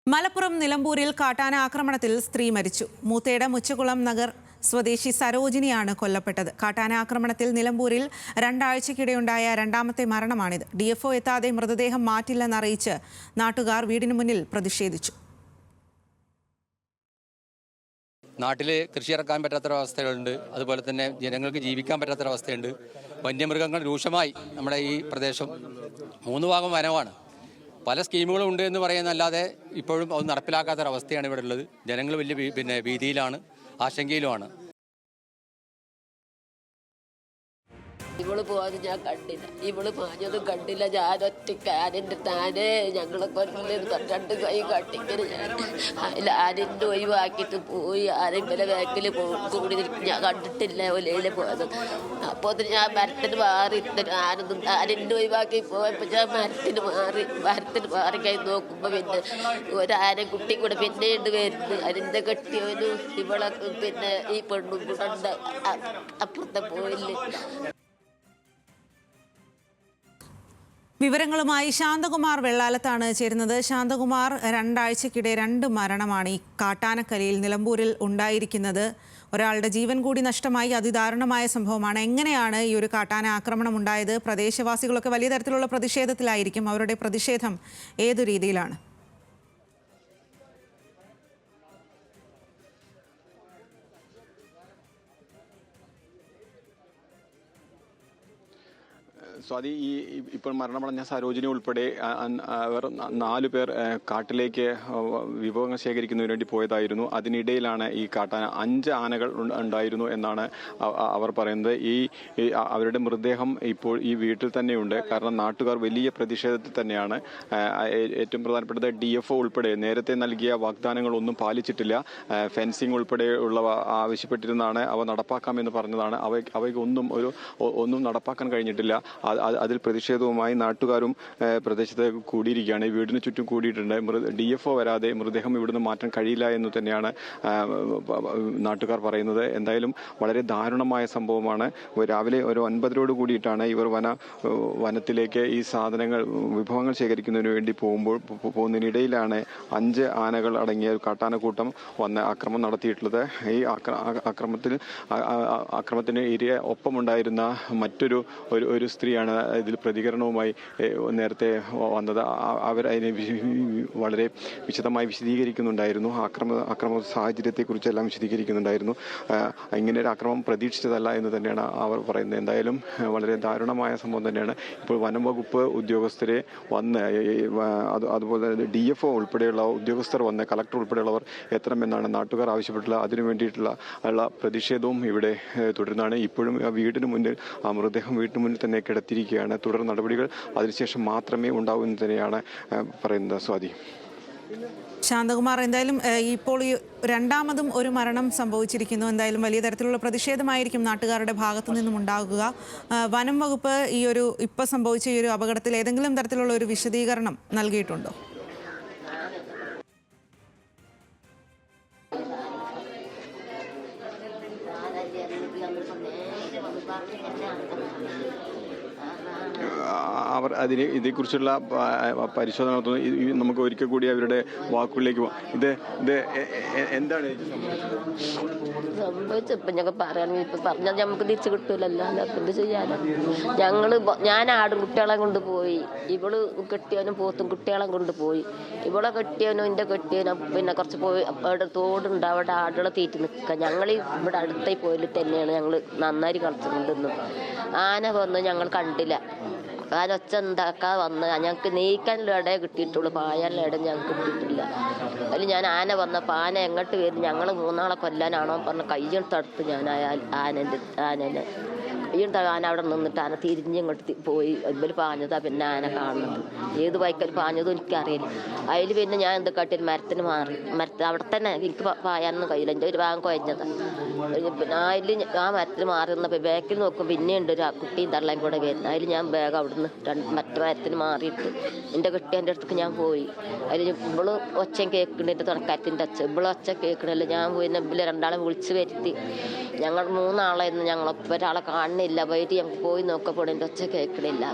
മലപ്പുറം നിലമ്പൂരിൽ കാട്ടാന ആക്രമണത്തിൽ സ്ത്രീ മരിച്ചു. മൂത്തേട മുച്ചകുളം നഗർ സ്വദേശി സരോജിനിയാണ് കൊല്ലപ്പെട്ടത്. കാട്ടാന ആക്രമണത്തിൽ നിലമ്പൂരിൽ രണ്ടാഴ്ചക്കിടെയുണ്ടായ രണ്ടാമത്തെ മരണമാണിത്. DFO എത്താതെ മൃതദേഹം മാറ്റില്ലെന്നറിയിച്ച് നാട്ടുകാർ വീടിന് മുന്നിൽ പ്രതിഷേധിച്ചു. നാട്ടിൽ കൃഷി ഇറക്കാൻ പറ്റാത്തൊരവസ്ഥകളുണ്ട്. അതുപോലെ തന്നെ ജനങ്ങൾക്ക് ജീവിക്കാൻ പറ്റാത്തൊരവസ്ഥയുണ്ട്. വന്യമൃഗങ്ങൾ രൂക്ഷമായി നമ്മുടെ ഈ പ്രദേശം 3 ഭാഗം വനമാണ്. പല സ്കീമുകളും ഉണ്ട് എന്ന് പറയുന്നതല്ലാതെ ഇപ്പോഴും അത് നടപ്പിലാക്കാത്തൊരവസ്ഥയാണ് ഇവിടെ ഉള്ളത്. ജനങ്ങൾ വലിയ ഭീതിയിലാണ്, ആശങ്കയിലുമാണ്. ഇവള് പോകാതെ ഞാൻ കണ്ടില്ല, ഇവള് പാഞ്ഞതും കണ്ടില്ല. ഞാനൊറ്റയ്ക്ക് ആനിൻ്റെ താനെ ഞങ്ങളെ കൊല്ലം 2 കൈ കാട്ടിങ്ങനെ ഞാൻ ആനിൻ്റെ ഒഴിവാക്കിയിട്ട് പോയി. ആരും വില ബാക്കിൽ കൂടി ഞാൻ കണ്ടിട്ടില്ല ഒലയിൽ പോയത്. അപ്പോൾ ഞാൻ മരത്തിന് മാറിയിട്ട് ആനിൻ്റെ ഒഴിവാക്കി പോയപ്പോൾ ഞാൻ മരത്തിന് മാറി കൈ നോക്കുമ്പോൾ പിന്നെ ഒരാന കുട്ടി കൂടെ പിന്നെയുണ്ട് വരുന്നത്. അതിൻ്റെ കെട്ടിയവനും ഇവളെ പിന്നെ ഈ പെണ്ണും കൂടെ ഉണ്ട് അപ്പുറത്തെ പോയില്ലേ. വിവരങ്ങളുമായി ശാന്തകുമാർ വെള്ളാലത്താണ് ചേരുന്നത്. ശാന്തകുമാർ, രണ്ടാഴ്ചക്കിടെ 2 മരണമാണ് ഈ കാട്ടാനക്കലിയിൽ നിലമ്പൂരിൽ ഉണ്ടായിരിക്കുന്നത്. ഒരാളുടെ ജീവൻ കൂടി നഷ്ടമായി. അതിദാരുണമായ സംഭവമാണ്. എങ്ങനെയാണ് ഈ ഒരു കാട്ടാന ആക്രമണം ഉണ്ടായത്? പ്രദേശവാസികളൊക്കെ വലിയ തരത്തിലുള്ള പ്രതിഷേധത്തിലായിരിക്കും. അവരുടെ പ്രതിഷേധം ഏതു രീതിയിലാണ്? സ്വാതി, ഇപ്പോൾ മരണമടഞ്ഞ സരോജിനി ഉൾപ്പെടെ അവർ 4 പേർ കാട്ടിലേക്ക് വിഭവങ്ങൾ ശേഖരിക്കുന്നതിന് വേണ്ടി പോയതായിരുന്നു. അതിനിടയിലാണ് ഈ കാട്ടാന 5 ആനകൾ ഉണ്ടായിരുന്നു എന്നാണ് അവർ പറയുന്നത്. അവരുടെ മൃതദേഹം ഇപ്പോൾ ഈ വീട്ടിൽ തന്നെയുണ്ട്. കാരണം നാട്ടുകാർ വലിയ പ്രതിഷേധത്തിൽ തന്നെയാണ്. ഏറ്റവും പ്രധാനപ്പെട്ടത് DFO ഉൾപ്പെടെ നേരത്തെ നൽകിയ വാഗ്ദാനങ്ങളൊന്നും പാലിച്ചിട്ടില്ല. ഫെൻസിങ് ഉൾപ്പെടെയുള്ളവ ആവശ്യപ്പെട്ടിരുന്നാണ് അവ നടപ്പാക്കാമെന്ന് പറഞ്ഞതാണ്. ഒന്നും നടപ്പാക്കാൻ കഴിഞ്ഞിട്ടില്ല. അതിൽ പ്രതിഷേധവുമായി നാട്ടുകാരും പ്രദേശത്ത് കൂടിയിരിക്കുകയാണ്. വീടിന് ചുറ്റും കൂടിയിട്ടുണ്ട്. DFO വരാതെ മൃതദേഹം ഇവിടുന്ന് മാറ്റാൻ കഴിയില്ല എന്ന് തന്നെയാണ് നാട്ടുകാർ പറയുന്നത്. എന്തായാലും വളരെ ദാരുണമായ സംഭവമാണ്. രാവിലെ ഒരു 9 കൂടിയിട്ടാണ് ഇവർ വനത്തിലേക്ക് ഈ വിഭവങ്ങൾ ശേഖരിക്കുന്നതിന് വേണ്ടി പോകുന്നതിനിടയിലാണ് 5 ആനകൾ അടങ്ങിയ ഒരു കാട്ടാനക്കൂട്ടം വന്ന് ആക്രമണം നടത്തിയിട്ടുള്ളത്. ഈ ആക്രമണത്തിന് ഒപ്പമുണ്ടായിരുന്ന മറ്റൊരു സ്ത്രീയാണ് ഇതിൽ പ്രതികരണവുമായി നേരത്തെ വന്നത്. അവർ അതിനെ വളരെ വിശദമായി വിശദീകരിക്കുന്നുണ്ടായിരുന്നു. ആക്രമണ സാഹചര്യത്തെക്കുറിച്ചെല്ലാം വിശദീകരിക്കുന്നുണ്ടായിരുന്നു. ഇങ്ങനെ ഒരു ആക്രമണം പ്രതീക്ഷിച്ചതല്ല എന്ന് തന്നെയാണ് അവർ പറയുന്നത്. എന്തായാലും വളരെ ദാരുണമായ സംഭവം തന്നെയാണ്. ഇപ്പോൾ വനം വകുപ്പ് ഉദ്യോഗസ്ഥരെ വന്ന് അതുപോലെ തന്നെ DFO ഉൾപ്പെടെയുള്ള ഉദ്യോഗസ്ഥർ വന്ന് കളക്ടർ ഉൾപ്പെടെയുള്ളവർ എത്തണമെന്നാണ് നാട്ടുകാർ ആവശ്യപ്പെട്ടുള്ള അതിനു വേണ്ടിയിട്ടുള്ള പ്രതിഷേധവും ഇവിടെ തുടരുന്നതാണ്. ഇപ്പോഴും വീടിന് മുന്നിൽ മൃതദേഹം വീട്ടിന് മുന്നിൽ തന്നെ കിടത്തിയിരിക്കുകയാണ്. തുടർ നടപടികൾ അതിനുശേഷം മാത്രമേ ഉണ്ടാവൂ എന്ന് തന്നെയാണ് പറയുന്നത്. സ്വാതി. ശാന്തകുമാർ, എന്തായാലും ഇപ്പോൾ ഈ രണ്ടാമതും ഒരു മരണം സംഭവിച്ചിരിക്കുന്നു. എന്തായാലും വലിയ തരത്തിലുള്ള പ്രതിഷേധമായിരിക്കും നാട്ടുകാരുടെ ഭാഗത്തു നിന്നും ഉണ്ടാകുക. വനം വകുപ്പ് ഇപ്പോൾ സംഭവിച്ച ഈ ഒരു അപകടത്തിൽ ഏതെങ്കിലും തരത്തിലുള്ള ഒരു വിശദീകരണം നൽകിയിട്ടുണ്ടോ? അവർ ഇതേക്കുറിച്ചുള്ള പരിശോധന നടത്തുന്നു. നമുക്ക് ഒരിക്കൽ കൂടി അവരുടെ വാക്കുകളിലേക്ക് പോകാം. ഇത് എന്താണ് സംഭവിച്ചപ്പോൾ ഞങ്ങൾ പറയുകയാണെങ്കിൽ ഇപ്പം പറഞ്ഞാൽ നമുക്ക് തിരിച്ചു കിട്ടൂലല്ലോ. എന്ത് ചെയ്യാനോ. ഞാൻ ആടും കുട്ടികളെ കൊണ്ടുപോയി. ഇവള് കെട്ടിയവനും പോത്തും കുട്ടികളെ കൊണ്ടുപോയി. ഇവളെ കെട്ടിയവനും എൻ്റെ കെട്ടിയവനും പിന്നെ കുറച്ച് പോയി അവിടെ തോടുണ്ട്, അവിടെ ആടുകളെ തീറ്റി നിൽക്കുക. ഞങ്ങൾ ഇവിടെ അടുത്തായി പോയിൽ തന്നെയാണ് ഞങ്ങൾ നന്നായി കളിച്ചുകൊണ്ടിരുന്നു. ആന വന്ന് ഞങ്ങൾ കണ്ടില്ല. ഒച്ച ഉണ്ടാക്കാൻ വന്ന് ഞങ്ങൾക്ക് നീക്കാനുള്ള ഇടയെ കിട്ടിയിട്ടുള്ളൂ, പായാനുള്ള ഇടം ഞങ്ങൾക്ക് കിട്ടിയിട്ടില്ല. അതിൽ ഞാൻ ആന വന്നപ്പോൾ ആന എങ്ങോട്ട് വരും, ഞങ്ങൾ 3 ആളെ കൊല്ലാനാണോ പറഞ്ഞ് കയ്യെടുത്തടുത്ത് ഞാൻ ആനേനെ കയ്യെടുത്ത ആന അവിടെ നിന്നിട്ട് ആന തിരിഞ്ഞിങ്ങോട്ട് പോയി. അതിൽ പാഞ്ഞതാ പിന്നെ ആന കാണുന്നത്. ഏത് വൈക്കൽ പാഞ്ഞതും എനിക്കറിയില്ല. അതിൽ പിന്നെ ഞാൻ എന്ത് കാട്ടിയൊരു മരത്തിന് മാറി. അവിടെ തന്നെ എനിക്ക് പായാനൊന്നും കഴിയില്ല. എൻ്റെ ഒരു ഭാഗം കുഴഞ്ഞതാണ്. പിന്നെ അതിൽ ആ മരത്തിൽ മാറി നിന്നപ്പോൾ ബാക്കിൽ നോക്കും പിന്നെയുണ്ട് ഒരു കുട്ടിയും തള്ളയും കൂടെ വരുന്നത്. അതിൽ ഞാൻ വേഗം അവിടുന്ന് മറ്റു മരത്തിന് മാറിയിട്ട് എൻ്റെ കെട്ടിയൻ്റെ അടുത്തേക്ക് ഞാൻ പോയി. അതിൽ ഇവള് ഒച്ചയും കേൾക്കണ എൻ്റെ തുണക്കാരത്തിൻ്റെ ഒച്ച കേൾക്കണല്ലോ. ഞാൻ പോയി ഇവളെ 2 ആളെ വിളിച്ച് വരുത്തി. ഞങ്ങൾ 3 ആളായിരുന്നു. ഞങ്ങളൊപ്പം ഒരാളെ കാണുന്നില്ല. പോയിട്ട് ഞങ്ങൾക്ക് പോയി നോക്കപ്പോൾ എൻ്റെ ഒച്ച കേൾക്കണില്ല.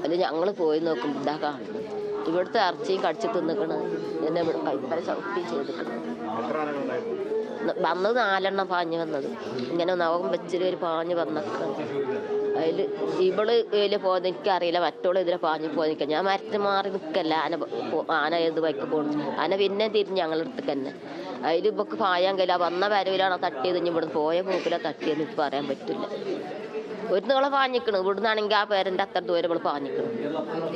അതിൽ ഞങ്ങൾ പോയി നോക്കുമ്പോൾ ഇതാ കാണുന്നത്. ഇവിടുത്തെ ഇറച്ചിയും കടിച്ച് തിന്നിക്കണ്. എന്നെ ഇവിടെ കൈപ്പല ചവിട്ടി ചെയ്തിക്കണം. വന്നത് 4 എണ്ണം പാഞ്ഞ് വന്നത്. ഇങ്ങനെ നവം വെച്ചിട്ട് ഒരു പാഞ്ഞ് വന്നേക്കാണ്. അതിൽ ഇവള് ഇതിൽ പോയത് എനിക്കറിയില്ല, മറ്റോള് ഇതിലെ പാഞ്ഞ് പോയി നിൽക്കുക. ഞാൻ മരത്തിന് മാറി നിൽക്കല്ല. ആന ഏത് ബൈക്ക് പോകുന്നു. ആന പിന്നെ തിരിഞ്ഞ് ഞങ്ങളുടെ അടുത്തേക്ക് തന്നെ. അതിൽ ഇവക്ക് പായാൻ കഴിയില്ല. വന്ന വരവിലാണോ തട്ടിയത്, ഇനി ഇവിടെ പോയ പോക്കിലാണ് തട്ടിയെന്ന് എനിക്ക് പറയാൻ പറ്റില്ല. ഒരു നിങ്ങളെ പാഞ്ഞിക്കണം. ഇവിടുന്നാണെങ്കിൽ ആ പേരൻ്റെ അത്ര ദൂരം ഇവിടെ പാഞ്ഞിക്കണം.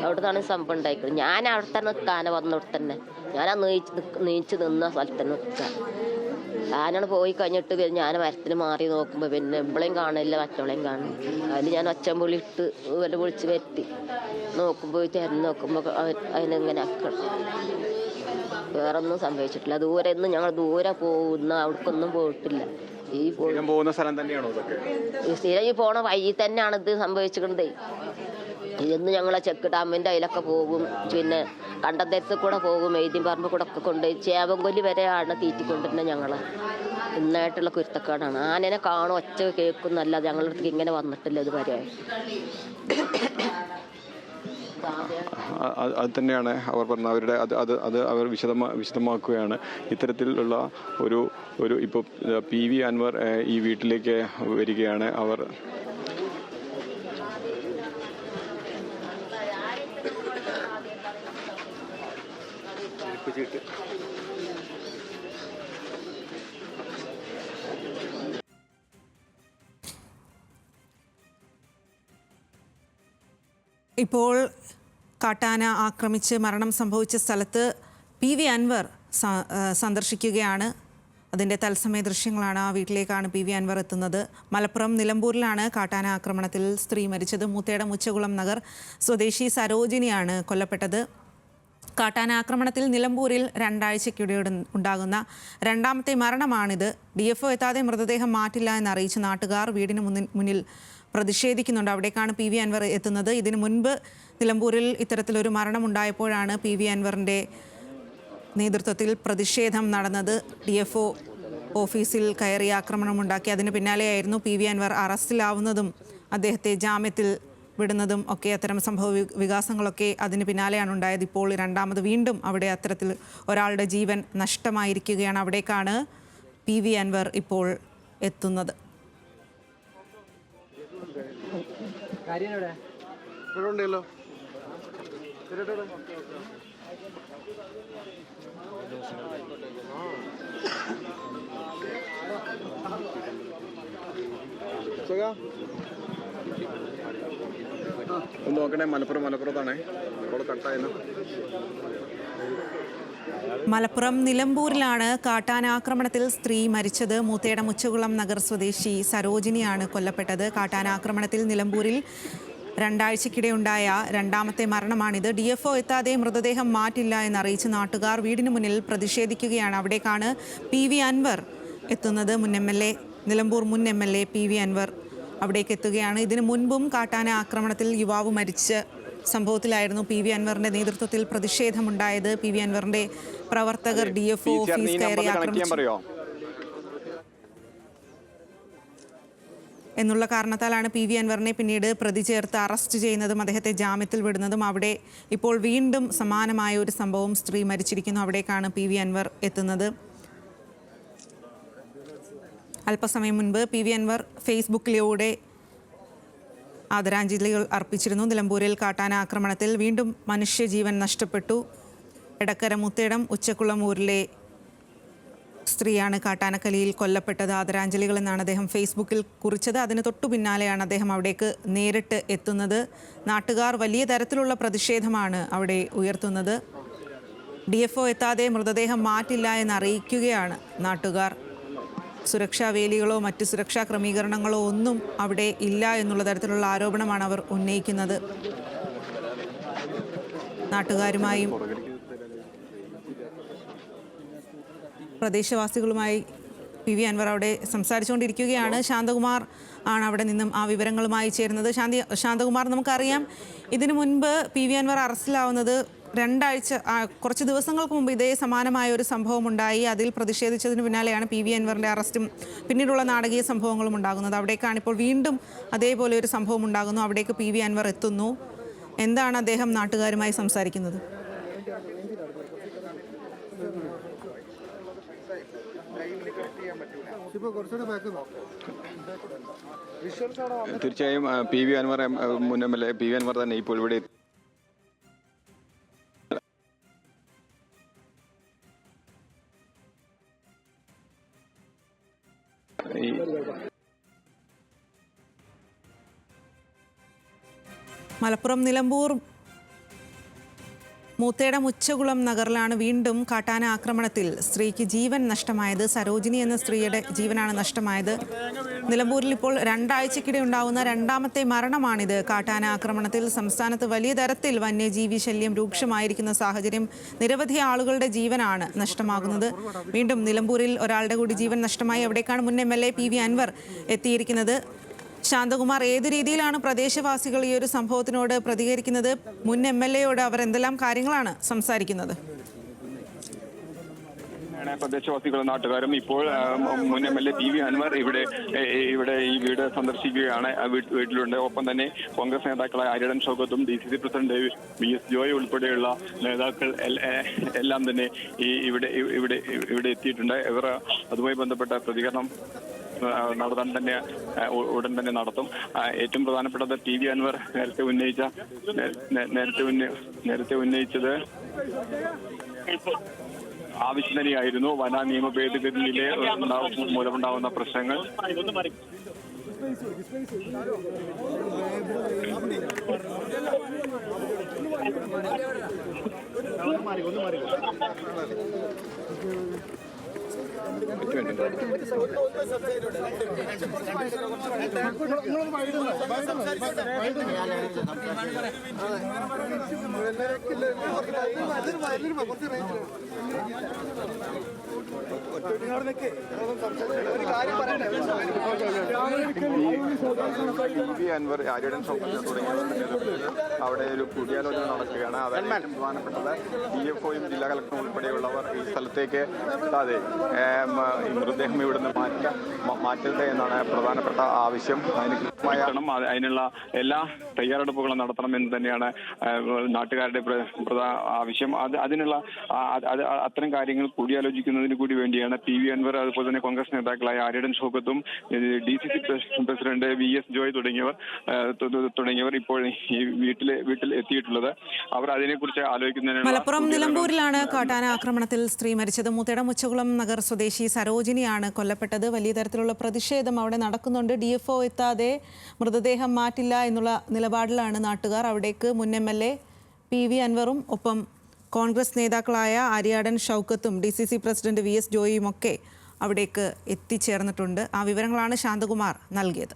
അവിടെ നിന്നാണ് സംഭവം ഉണ്ടായിക്കണം. ഞാൻ അവിടെ തന്നെ നിൽക്കാൻ വന്നവിടെ തന്നെ. ഞാൻ ആ നീച്ച് നിന്ന സ്ഥലത്ത് തന്നെ നിൽക്കുക. ആനാണ് പോയി കഴിഞ്ഞിട്ട് ഞാൻ മരത്തിന് മാറി നോക്കുമ്പോൾ പിന്നെ ഇവളെയും കാണില്ല, മറ്റവളെയും കാണില്ല. അതിൽ ഞാൻ ഒച്ചമ്പുള്ളി ഇട്ട് വല്ല വിളിച്ച് വരുത്തി നോക്കുമ്പോൾ തിരഞ്ഞ് നോക്കുമ്പോൾ അതിനെങ്ങനെ ആക്കണം. വേറൊന്നും സംഭവിച്ചിട്ടില്ല. ദൂരെ ഒന്നും ഞങ്ങൾ ദൂരെ പോകുന്ന അവിടേക്കൊന്നും പോയിട്ടില്ല. ഈ പോകുന്ന സ്ഥലം തന്നെയാണോ ഇതൊക്കെ? സ്ഥിരം ഈ പോണ വഴി തന്നെയാണ് ഇത് സംഭവിച്ചിട്ടുണ്ട്. ഇന്ന് ഞങ്ങളെ ചെക്ക് ഡാമിൻ്റെ അതിലൊക്കെ പോകും, പിന്നെ കണ്ടന്തരത്ത് കൂടെ പോകും, എഴുതിപ്പറമ്പ് കൂടെ ഒക്കെ കൊണ്ടുപോയി ചേവൻകൊല്ലി വരെയാണ് തീറ്റിക്കൊണ്ടിരുന്നത്. ഞങ്ങളെ ഇന്നായിട്ടുള്ള കുരുത്തക്കാടാണ്. ആനനെ കാണും, ഒച്ച കേൾക്കും എന്നല്ലാതെ ഞങ്ങളുടെ അടുത്തേക്ക് ഇങ്ങനെ വന്നിട്ടില്ല ഇതുവരെ. അത് തന്നെയാണ് അവർ പറഞ്ഞത്. അവരുടെ അത് അവർ വിശദമാക്കുകയാണ്. ഇത്തരത്തിലുള്ള ഒരു ഇപ്പോൾ PV അൻവർ ഈ വീട്ടിലേക്ക് വരികയാണ്. അവർ ഇപ്പോൾ കാട്ടാന ആക്രമിച്ച് മരണം സംഭവിച്ച സ്ഥലത്ത് PV അൻവർ സന്ദർശിക്കുകയാണ്. അതിൻ്റെ തത്സമയ ദൃശ്യങ്ങളാണ്. ആ വീട്ടിലേക്കാണ് PV അൻവർ എത്തുന്നത്. മലപ്പുറം നിലമ്പൂരിലാണ് കാട്ടാന ആക്രമണത്തിൽ സ്ത്രീ മരിച്ചത്. മൂത്തേടം ഉച്ചകുളം നഗർ സ്വദേശി സരോജിനിയാണ് കൊല്ലപ്പെട്ടത്. കാട്ടാന ആക്രമണത്തിൽ നിലമ്പൂരിൽ 2 ആഴ്ചയ്ക്കിടെ ഉണ്ടാകുന്ന 2ാമത്തെ മരണമാണിത്. DFO എത്താതെ മൃതദേഹം മാറ്റില്ല എന്നറിയിച്ച് നാട്ടുകാർ വീടിന് മുന്നിൽ പ്രതിഷേധിക്കുന്നുണ്ട്. അവിടേക്കാണ് PV അൻവർ എത്തുന്നത്. ഇതിനു മുൻപ് നിലമ്പൂരിൽ ഇത്തരത്തിലൊരു മരണമുണ്ടായപ്പോഴാണ് PV അൻവറിൻ്റെ നേതൃത്വത്തിൽ പ്രതിഷേധം നടന്നത്. DFO ഓഫീസിൽ കയറി ആക്രമണമുണ്ടാക്കി. അതിന് പിന്നാലെയായിരുന്നു PV അൻവർ അറസ്റ്റിലാവുന്നതും അദ്ദേഹത്തെ ജാമ്യത്തിൽ വിടുന്നതും ഒക്കെ. അത്തരം സംഭവ വികാസങ്ങളൊക്കെ അതിന് പിന്നാലെയാണ് ഉണ്ടായത്. ഇപ്പോൾ 2ാമത് വീണ്ടും അവിടെ അത്തരത്തിൽ ഒരാളുടെ ജീവൻ നഷ്ടമായിരിക്കുകയാണ്. അവിടേക്കാണ് PV അൻവർ ഇപ്പോൾ എത്തുന്നത്. നോക്കണേ, മലപ്പുറത്താണേ. കട്ടായെന്ന്. മലപ്പുറം നിലമ്പൂരിലാണ് കാട്ടാന ആക്രമണത്തിൽ സ്ത്രീ മരിച്ചത്. മൂത്തേടം ഉച്ചകുളം നഗർ സ്വദേശി സരോജിനിയാണ് കൊല്ലപ്പെട്ടത്. കാട്ടാന ആക്രമണത്തിൽ നിലമ്പൂരിൽ 2 ആഴ്ചയ്ക്കിടെ ഉണ്ടായ 2ാമത്തെ മരണമാണിത്. DFO എത്താതെ മൃതദേഹം മാറ്റില്ല എന്നറിയിച്ച് നാട്ടുകാർ വീടിന് മുന്നിൽ പ്രതിഷേധിക്കുകയാണ്. അവിടേക്കാണ് PV അൻവർ എത്തുന്നത്. നിലമ്പൂർ മുൻ MLA PV അൻവർ അവിടേക്ക് എത്തുകയാണ്. ഇതിനു മുൻപും കാട്ടാന ആക്രമണത്തിൽ യുവാവ് മരിച്ച സംഭവത്തിലായിരുന്നു PV അൻവറിന്റെ നേതൃത്വത്തിൽ പ്രതിഷേധമുണ്ടായത്. PV അൻവറിന്റെ പ്രവർത്തകർ DFO ഓഫീസ് കയറി ആക്രമിച്ചു എന്നുള്ള കാരണത്താലാണ് PV അൻവറിനെ പിന്നീട് പ്രതി ചേർത്ത് അറസ്റ്റ് ചെയ്യുന്നതും അദ്ദേഹത്തെ ജാമ്യത്തിൽ വിടുന്നതും. അവിടെ ഇപ്പോൾ വീണ്ടും സമാനമായ ഒരു സംഭവം, സ്ത്രീ മരിച്ചിരിക്കുന്നു. അവിടേക്കാണ് PV അൻവർ എത്തുന്നത്. അല്പസമയം മുൻപ് PV അൻവർ ഫേസ്ബുക്കിലൂടെ ആദരാഞ്ജലികൾ അർപ്പിച്ചിരുന്നു. നിലമ്പൂരിൽ കാട്ടാന ആക്രമണത്തിൽ വീണ്ടും മനുഷ്യജീവൻ നഷ്ടപ്പെട്ടു. എടക്കര മുത്തേടം ഉച്ചക്കുളം ഊരിലെ സ്ത്രീയാണ് കാട്ടാനക്കലിയിൽ കൊല്ലപ്പെട്ടത്. ആദരാഞ്ജലികൾ എന്നാണ് അദ്ദേഹം ഫേസ്ബുക്കിൽ കുറിച്ചത്. അതിന് തൊട്ടു പിന്നാലെയാണ് അദ്ദേഹം അവിടേക്ക് നേരിട്ട് എത്തുന്നത്. നാട്ടുകാർ വലിയ തരത്തിലുള്ള പ്രതിഷേധമാണ് അവിടെ ഉയർത്തുന്നത്. DFO എത്താതെ മൃതദേഹം മാറ്റില്ല എന്നറിയിക്കുകയാണ് നാട്ടുകാർ. സുരക്ഷാ വേലികളോ മറ്റ് സുരക്ഷാ ക്രമീകരണങ്ങളോ ഒന്നും അവിടെ ഇല്ല എന്നുള്ള തരത്തിലുള്ള ആരോപണമാണ് അവർ ഉന്നയിക്കുന്നത്. നാട്ടുകാരുമായും പ്രദേശവാസികളുമായി PV അൻവർ അവിടെ സംസാരിച്ചുകൊണ്ടിരിക്കുകയാണ്. ശാന്തകുമാർ ആണ് അവിടെ നിന്നും ആ വിവരങ്ങളുമായി ചേരുന്നത്. ശാന്തകുമാർ, നമുക്കറിയാം ഇതിനു മുൻപ് PV അൻവർ അറസ്റ്റിലാവുന്നത് കുറച്ച് ദിവസങ്ങൾക്ക് മുമ്പ് ഇതേ സമാനമായ ഒരു സംഭവം ഉണ്ടായി. അതിൽ പ്രതിഷേധിച്ചതിന് പിന്നാലെയാണ് PV അൻവറിൻ്റെ അറസ്റ്റും പിന്നീടുള്ള നാടകീയ സംഭവങ്ങളും ഉണ്ടാകുന്നത്. അവിടേക്കാണ് ഇപ്പോൾ വീണ്ടും അതേപോലെ ഒരു സംഭവം ഉണ്ടാകുന്നു. അവിടേക്ക് PV അൻവർ എത്തുന്നു. എന്താണ് അദ്ദേഹം നാട്ടുകാരുമായി സംസാരിക്കുന്നത്? തീർച്ചയായും പി വി അൻവർ മുൻ MLA പി വി അൻവർ തന്നെ ഇപ്പോൾ ഇവിടെ മലപ്പുറം നിലമ്പൂർ മൂത്തേടം ഉച്ചകുളം നഗറിലാണ് വീണ്ടും കാട്ടാന ആക്രമണത്തിൽ സ്ത്രീക്ക് ജീവൻ നഷ്ടമായത്. സരോജിനി എന്ന സ്ത്രീയുടെ ജീവനാണ് നഷ്ടമായത്. നിലമ്പൂരിൽ ഇപ്പോൾ രണ്ടാഴ്ചക്കിടെ ഉണ്ടാവുന്ന രണ്ടാമത്തെ മരണമാണിത്. കാട്ടാന ആക്രമണത്തിൽ സംസ്ഥാനത്ത് വലിയ തരത്തിൽ വന്യജീവി ശല്യം രൂക്ഷമായിരിക്കുന്ന സാഹചര്യം, നിരവധി ആളുകളുടെ ജീവനാണ് നഷ്ടമാകുന്നത്. വീണ്ടും നിലമ്പൂരിൽ ഒരാളുടെ കൂടി ജീവൻ നഷ്ടമായി. അവിടേക്കാണ് മുൻ MLA പി വി അൻവർ എത്തിയിരിക്കുന്നത്. ശാന്തകുമാർ, ഏത് രീതിയിലാണ് പ്രദേശവാസികൾ ഈ ഒരു സംഭവത്തിനോട് പ്രതികരിക്കുന്നത്? മുൻ MLAയോട് അവർ എന്തെല്ലാം കാര്യങ്ങളാണ് സംസാരിക്കുന്നത്? പ്രദേശവാസികളും നാട്ടുകാരും ഇപ്പോൾ മുൻ MLA പി വി അൻവർ ഇവിടെ ഈ വീട് സന്ദർശിക്കുകയാണ്. വീട്ടിലുണ്ട്. ഒപ്പം തന്നെ കോൺഗ്രസ് നേതാക്കളായ ആര്യടൻ ഷൗക്കത്തും DCC പ്രസിഡന്റ് VS ജോയ് ഉൾപ്പെടെയുള്ള നേതാക്കൾ എല്ലാം തന്നെ ഇവിടെ എത്തിയിട്ടുണ്ട്. ഇവർ അതുമായി ബന്ധപ്പെട്ട പ്രതികരണം ഉടൻ തന്നെ നടത്തും. ഏറ്റവും പ്രധാനപ്പെട്ടത് പി വി അൻവർ നേരത്തെ ഉന്നയിച്ചത് ആവശ്യം തന്നെയായിരുന്നു. വന നിയമ ഭേദഗതിയിലെ മൂലമുണ്ടാകുന്ന പ്രശ്നങ്ങൾ അൻവർ ആര്യടൻ ഷൗക്കത്ത് തുടങ്ങിയവരുടെ അവിടെ ഒരു കൂടിയാലോചന നടക്കുകയാണ്. അതായത് പ്രധാനപ്പെട്ടത് DFOയും ജില്ലാ കളക്ടറും ഉൾപ്പെടെയുള്ളവർ ഈ സ്ഥലത്തേക്ക് എത്താതെ ഈ മൃതദേഹം ഇവിടുന്ന് മാറ്റരുത് എന്നാണ് പ്രധാനപ്പെട്ട ആവശ്യം. അതിനുള്ള എല്ലാ തയ്യാറെടുപ്പുകളും നടത്തണമെന്ന് തന്നെയാണ് നാട്ടുകാരുടെ ആവശ്യം. അതിനുള്ള അത്തരം കാര്യങ്ങൾ കൂടിയാലോചിക്കുന്നതിന് കൂടി വേണ്ടിയാണ് പി വി അൻവർ, അതുപോലെ തന്നെ കോൺഗ്രസ് നേതാക്കളായ ആര്യടൻ ഷൗക്കത്തും DCC പ്രസിഡന്റ് VS ജോയ് തുടങ്ങിയവർ ഇപ്പോൾ ഈ വീട്ടിൽ എത്തിയിട്ടുള്ളത്. അവർ അതിനെക്കുറിച്ച് ആലോചിക്കുന്നതിന് മലപ്പുറം നിലമ്പൂരിലാണ് കാട്ടാന ആക്രമണത്തിൽ സ്ത്രീ മരിച്ചത്. മൂത്തേടം ഉച്ചകുളം നഗർ സ്വദേശി സരോജിനിയാണ് കൊല്ലപ്പെട്ടത്. വലിയ തരത്തിലുള്ള പ്രതിഷേധം അവിടെ നടക്കുന്നുണ്ട്. DFO എത്താതെ മൃതദേഹം മാറ്റില്ല എന്നുള്ള നിലപാടിലാണ് നാട്ടുകാർ. അവിടേക്ക് മുൻ MLA പി വി അൻവറും ഒപ്പം കോൺഗ്രസ് നേതാക്കളായ ആര്യാടൻ ഷൗക്കത്തും DCC പ്രസിഡന്റ് VS ജോയിയും ഒക്കെ അവിടേക്ക് എത്തിച്ചേർന്നിട്ടുണ്ട്. ആ വിവരങ്ങളാണ് ശാന്തകുമാർ നൽകിയത്.